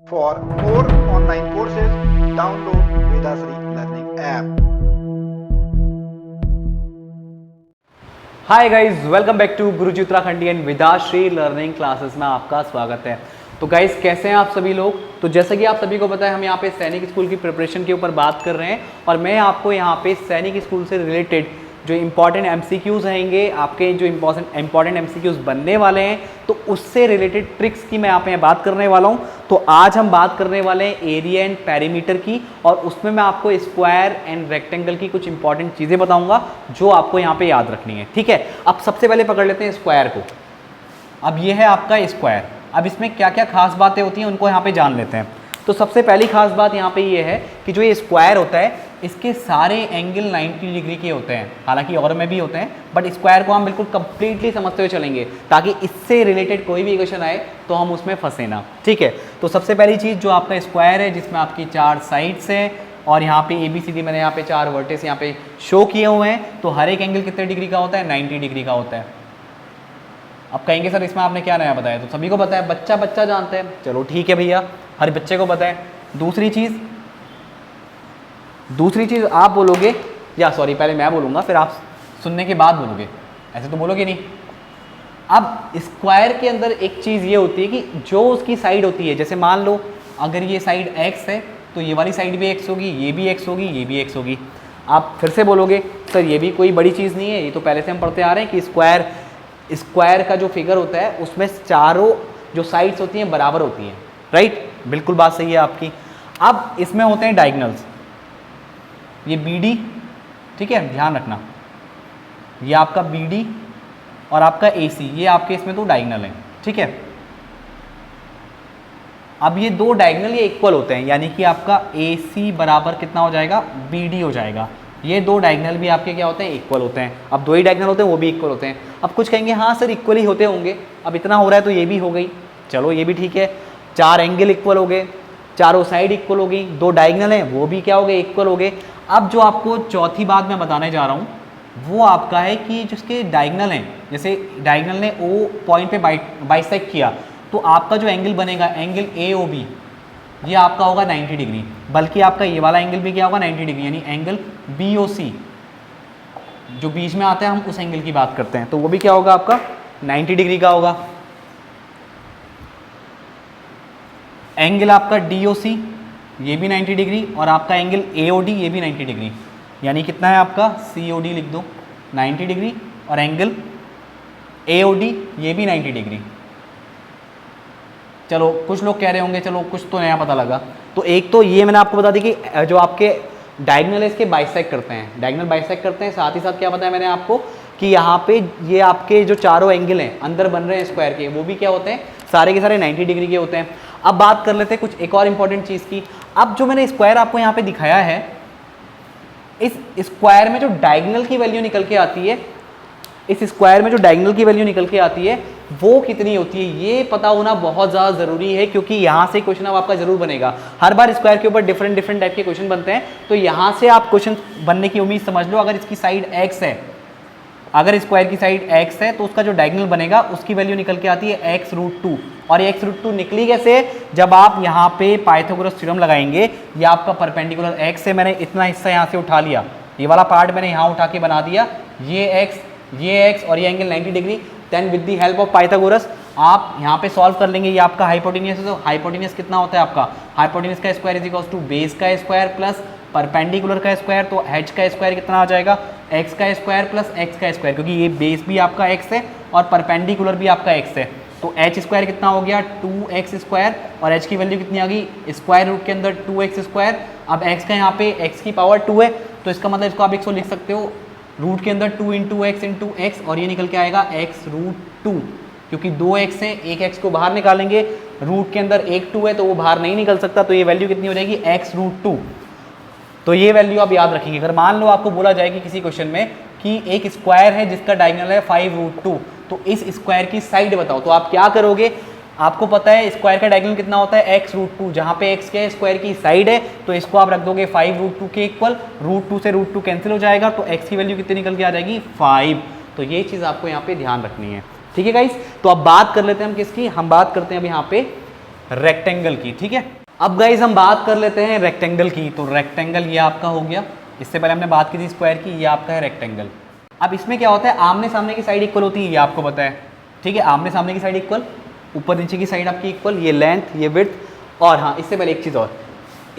For more online courses, download Vedasri Learning app. Hi guys, welcome back to Guruji Uttarakhandi and Vedasri learning classes में आपका स्वागत है। तो guys कैसे हैं आप सभी लोग। तो जैसा कि आप सभी को पता है, हम यहाँ पे सैनिक स्कूल की प्रिपरेशन के ऊपर बात कर रहे हैं और मैं आपको यहाँ पे सैनिक स्कूल से रिलेटेड जो इंपॉर्टेंट एमसीक्यूज़ रहेंगे, आपके जो इंपॉर्टेंट एमसीक्यूज़ बनने वाले हैं, तो उससे रिलेटेड ट्रिक्स की मैं यहाँ पे बात करने वाला हूँ। तो आज हम बात करने वाले हैं एरिया एंड पेरीमीटर की, और उसमें मैं आपको स्क्वायर एंड रेक्टेंगल की कुछ इंपॉर्टेंट चीज़ें बताऊंगा जो आपको यहाँ पे याद रखनी है। ठीक है, अब सबसे पहले पकड़ लेते हैं स्क्वायर को। अब ये है आपका स्क्वायर। अब इसमें क्या क्या खास बातें होती हैं उनको यहाँ पे जान लेते हैं। तो सबसे पहली खास बात यहाँ पे ये है कि जो ये स्क्वायर होता है, इसके सारे एंगल 90 डिग्री के होते हैं। हालांकि और में भी होते हैं, बट स्क्वायर को हम बिल्कुल कंप्लीटली समझते हुए चलेंगे ताकि इससे रिलेटेड कोई भी इक्वेशन आए तो हम उसमें फंसे ना। ठीक है, तो सबसे पहली चीज़ जो आपका स्क्वायर है, जिसमें आपकी 4 साइड्स हैं और यहाँ पे ABCD मैंने यहाँ पे 4 वर्टेक्स यहाँ पे शो किए हुए हैं। तो हर एक एंगल कितने डिग्री का होता है? 90 डिग्री का होता है। अब कहेंगे सर इसमें आपने क्या नया बताया? तो सभी को पता है, बच्चा बच्चा जानते हैं। चलो ठीक है भैया, हर बच्चे को पता है। दूसरी चीज़ आप बोलोगे, या सॉरी पहले मैं बोलूँगा फिर आप सुनने के बाद बोलोगे, ऐसे तो बोलोगे नहीं। अब स्क्वायर के अंदर एक चीज़ ये होती है कि जो उसकी साइड होती है, जैसे मान लो अगर ये साइड x है तो ये वाली साइड भी x होगी, ये भी x होगी, ये भी x होगी। आप फिर से बोलोगे सर ये भी कोई बड़ी चीज़ नहीं है, ये तो पहले से हम पढ़ते आ रहे हैं कि स्क्वायर का जो फिगर होता है उसमें चारों जो साइड्स होती हैं बराबर होती हैं। राइट, बिल्कुल बात सही है आपकी। अब इसमें होते हैं डायगनल्स, ये BD, ठीक है, ध्यान रखना, ये आपका BD और आपका AC, ये आपके इसमें दो डायगनल हैं। ठीक है, अब ये दो डायगनल ये इक्वल होते हैं, यानी कि आपका AC बराबर कितना हो जाएगा? BD हो जाएगा। ये दो डायगनल भी आपके क्या होते हैं? इक्वल होते हैं। अब दो ही डायगनल होते हैं, वो भी इक्वल होते हैं। अब कुछ कहेंगे हाँ सर इक्वल ही होते होंगे, अब इतना हो रहा है तो ये भी हो गई। चलो ये भी ठीक है, 4 एंगल इक्वल हो गए, चारों साइड इक्वल हो गई, दो डायगनल हैं वो भी क्या हो गए? इक्वल हो गए। अब जो आपको चौथी बात मैं बताने जा रहा हूँ वो आपका है कि जिसके डायगनल हैं, जैसे डायगनल ने O पॉइंट पे बाइसेक्ट किया, तो आपका जो एंगल बनेगा, एंगल AOB, ये आपका होगा 90 डिग्री। बल्कि आपका ये वाला एंगल भी क्या होगा? 90 डिग्री, यानी एंगल BOC जो बीच में आता है, हम उस एंगल की बात करते हैं, तो वो भी क्या होगा? आपका 90 डिग्री का होगा। एंगल आपका DOC ये भी 90 डिग्री, और आपका एंगल AOD ये भी 90 डिग्री, यानी कितना है आपका? COD लिख दो, 90 डिग्री, और एंगल AOD ये भी 90 डिग्री। चलो कुछ लोग कह रहे होंगे चलो कुछ तो नया पता लगा। तो एक तो ये मैंने आपको बता दी कि जो आपके डायगनल है इसके बाइसेक्ट करते हैं, डायगनल बाइसेक्ट करते हैं। साथ ही साथ क्या बताया मैंने आपको कि यहाँ पे ये आपके जो चारों एंगल हैं अंदर बन रहे हैं स्क्वायर के, वो भी क्या होते हैं? सारे के सारे 90 डिग्री के होते हैं। अब बात कर लेते हैं कुछ एक और इंपॉर्टेंट चीज़ की। अब जो मैंने स्क्वायर आपको यहाँ पे दिखाया है, इस स्क्वायर में जो डायगनल की वैल्यू निकल के आती है, इस स्क्वायर में जो डायगनल की वैल्यू निकल के आती है वो कितनी होती है, ये पता होना बहुत ज़्यादा ज़रूरी है, क्योंकि यहाँ से क्वेश्चन अब आपका जरूर बनेगा। हर बार स्क्वायर के ऊपर डिफरेंट टाइप के क्वेश्चन बनते हैं, तो यहाँ से आप क्वेश्चन बनने की उम्मीद समझ लो। अगर इसकी साइड x है, अगर स्क्वायर की साइड x है, तो उसका जो डायगनल बनेगा उसकी वैल्यू निकल के आती है x√2। और ये x√2 निकली कैसे? जब आप यहाँ पे पाइथागोरस थ्योरम लगाएंगे, ये आपका परपेंडिकुलर x है, मैंने इतना हिस्सा यहाँ से उठा लिया, ये वाला पार्ट मैंने यहाँ उठा के बना दिया, ये x और ये angle 90 degree. Then with the help of Pythagoras आप यहाँ पे सॉल्व कर लेंगे। ये आपका हाइपोटेनियस है, तो हाइपोटेनियस कितना होता है आपका? हाइपोटेनियस का square is equals to base का स्क्वायर प्लस परपेंडिकुलर का स्क्वायर, तो h का स्क्वायर कितना आ जाएगा? x का स्क्वायर प्लस x का स्क्वायर, क्योंकि ये बेस भी आपका x है और परपेंडिकुलर भी आपका x है, तो h स्क्वायर कितना हो गया? 2x स्क्वायर, और h की वैल्यू कितनी आ गई? स्क्वायर रूट के अंदर 2x स्क्वायर। अब x का यहाँ पे x की पावर 2 है, तो इसका मतलब इसको आप 100 लिख सकते हो, रूट के अंदर 2 इंटू x, और ये निकल के आएगा x√2, क्योंकि 2x है, एक x को बाहर निकालेंगे, रूट के अंदर एक 2 है तो वो बाहर नहीं निकल सकता, तो ये वैल्यू कितनी हो जाएगी? x√2। तो ये वैल्यू आप याद रखेंगे। अगर मान लो आपको बोला जाए कि किसी क्वेश्चन में कि एक स्क्वायर है जिसका डायगोनल है 5√2, तो इस स्क्वायर की साइड बताओ, तो आप क्या करोगे? आपको पता है स्क्वायर का डायगोनल कितना होता है? x√2, जहाँ पे x के स्क्वायर की साइड है, तो इसको आप रख दोगे 5√2 के इक्वल, √2 से √2 कैंसिल हो जाएगा, तो x की वैल्यू कितनी निकल के आ जाएगी? 5। तो ये चीज़ आपको यहाँ पे ध्यान रखनी है। ठीक है गाइस, तो अब बात कर लेते हैं हम किसकी? हम बात करते हैं अब यहाँ पे रेक्टेंगल की, ठीक है। अब गाइज हम बात कर लेते हैं रेक्टेंगल की। तो रेक्टेंगल ये आपका हो गया, इससे पहले हमने बात की थी स्क्वायर की, ये आपका है रेक्टेंगल। अब इसमें क्या होता है, आमने सामने की साइड इक्वल होती है, ये आपको पता है, ठीक है। आमने सामने की साइड इक्वल, ऊपर नीचे की साइड आपकी इक्वल, ये लेंथ ये विड्थ। और हाँ, इससे पहले एक चीज़ और,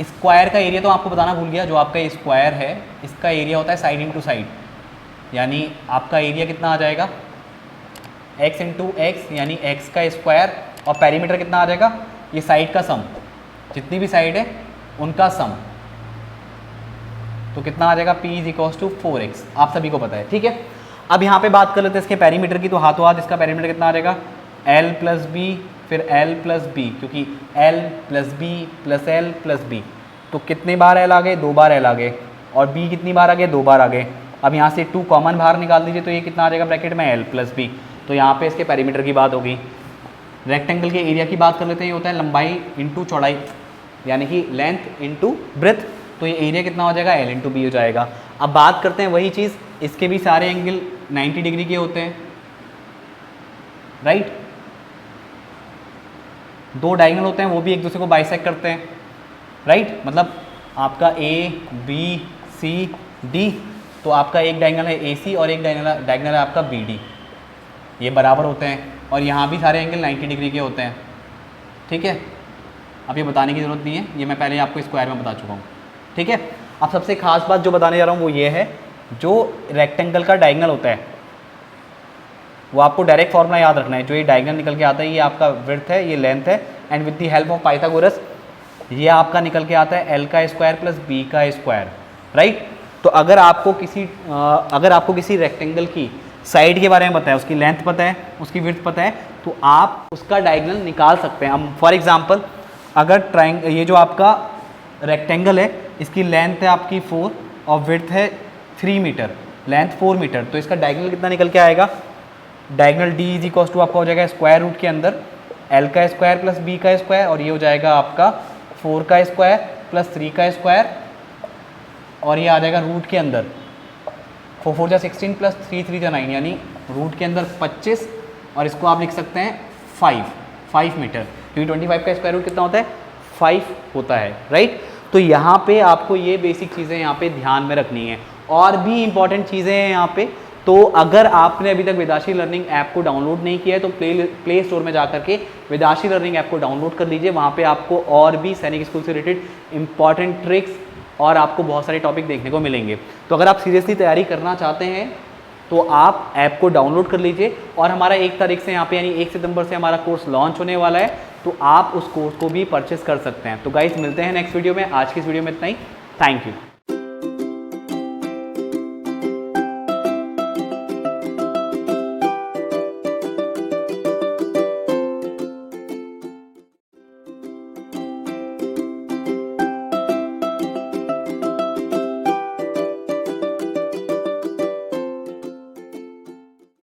स्क्वायर का एरिया तो आपको बताना भूल गया। जो आपका स्क्वायर है इसका एरिया होता है साइड इंटू साइड, यानी आपका एरिया कितना आ जाएगा, x इंटू एक्स, यानी x का स्क्वायर। और पेरीमीटर कितना आ जाएगा, ये साइड का सम, जितनी भी साइड है उनका सम। तो कितना आ जाएगा, p is equals to 4x, आप सभी को पता है, ठीक है। अब यहाँ पे बात कर लेते हैं इसके पेरीमीटर की। तो हाथों हाथ इसका पेरीमीटर कितना आ जाएगा, l प्लस बी, फिर l प्लस बी, क्योंकि l plus B plus l plus B. तो कितने बार l आ गए, 2 बार l आ गए। और b कितनी बार आ गए, 2 बार आ गए। अब यहाँ से 2 कॉमन बाहर निकाल दीजिए, तो ये कितना आ जाएगा ब्रैकेट में, l प्लस बी। तो यहाँ पे इसके पेरीमीटर की बात होगी। रेक्टेंगल के एरिया की बात कर लेते हैं, ये होता है लंबाई इंटू चौड़ाई, यानी कि लेंथ इंटू ब्रेथ। तो ये एरिया कितना हो जाएगा, l इंटू बी हो जाएगा। अब बात करते हैं वही चीज़, इसके भी सारे एंगल 90 डिग्री के होते हैं, राइट। 2 डायगोनल होते हैं, वो भी एक दूसरे को बाइसेक्ट करते हैं, राइट। मतलब आपका A B C D, तो आपका एक डायगोनल है AC और एक डायगोनल है आपका BD, ये बराबर होते हैं। और यहाँ भी सारे एंगल 90 डिग्री के होते हैं, ठीक है। अब ये बताने की ज़रूरत नहीं है, ये मैं पहले आपको स्क्वायर में बता चुका हूँ, ठीक है। अब सबसे खास बात जो बताने जा रहा हूँ वो ये है, जो रेक्टेंगल का डायगोनल होता है वो आपको डायरेक्ट फॉर्मूला याद रखना है। जो ये डायगोनल निकल के आता है, ये आपका विड्थ है, ये लेंथ है, and with the help of Pythagoras ये आपका निकल के आता है l का स्क्वायर प्लस b का स्क्वायर, राइट। तो अगर आपको किसी रेक्टेंगल की साइड के बारे में पता है, उसकी लेंथ पता है, उसकी विड्थ पता है, तो आप उसका डायगोनल निकाल सकते हैं। हम फॉर एग्जांपल अगर ये जो आपका रेक्टेंगल है, इसकी लेंथ है आपकी 4 और विड्थ है 3 मीटर, लेंथ 4 मीटर, तो इसका डायगोनल कितना निकल के आएगा, diagonal d is equal to आपका हो जाएगा स्क्वायर रूट के अंदर l का स्क्वायर प्लस b का स्क्वायर, और ये हो जाएगा आपका 4 का स्क्वायर प्लस 3 का स्क्वायर, और ये आ जाएगा रूट के अंदर 4 4 जा 16 प्लस 3 3 जा 9, यानी रूट के अंदर 25, और इसको आप लिख सकते हैं 5 मीटर, क्योंकि 25 का स्क्वायर रूट कितना होता है, 5 होता है, राइट। तो यहाँ पे आपको ये बेसिक चीज़ें यहाँ पे ध्यान में रखनी है। और भी इंपॉर्टेंट चीज़ें हैं यहाँ पे। तो अगर आपने अभी तक वेदाश्री लर्निंग ऐप को डाउनलोड नहीं किया है, तो प्ले स्टोर में जाकर के वेदाश्री लर्निंग ऐप को डाउनलोड कर लीजिए। वहाँ पे आपको और भी सैनिक स्कूल से रिलेटेड इंपॉर्टेंट ट्रिक्स और आपको बहुत सारे टॉपिक देखने को मिलेंगे। तो अगर आप सीरियसली तैयारी करना चाहते हैं तो आप ऐप को डाउनलोड कर लीजिए। और हमारा 1 तारीख से यहाँ पे यानी 1 सितंबर से हमारा कोर्स लॉन्च होने वाला है, तो आप उस कोर्स को भी परचेस कर सकते हैं। तो गाइस मिलते हैं नेक्स्ट वीडियो में। आज की इस वीडियो में इतना ही। Thank you.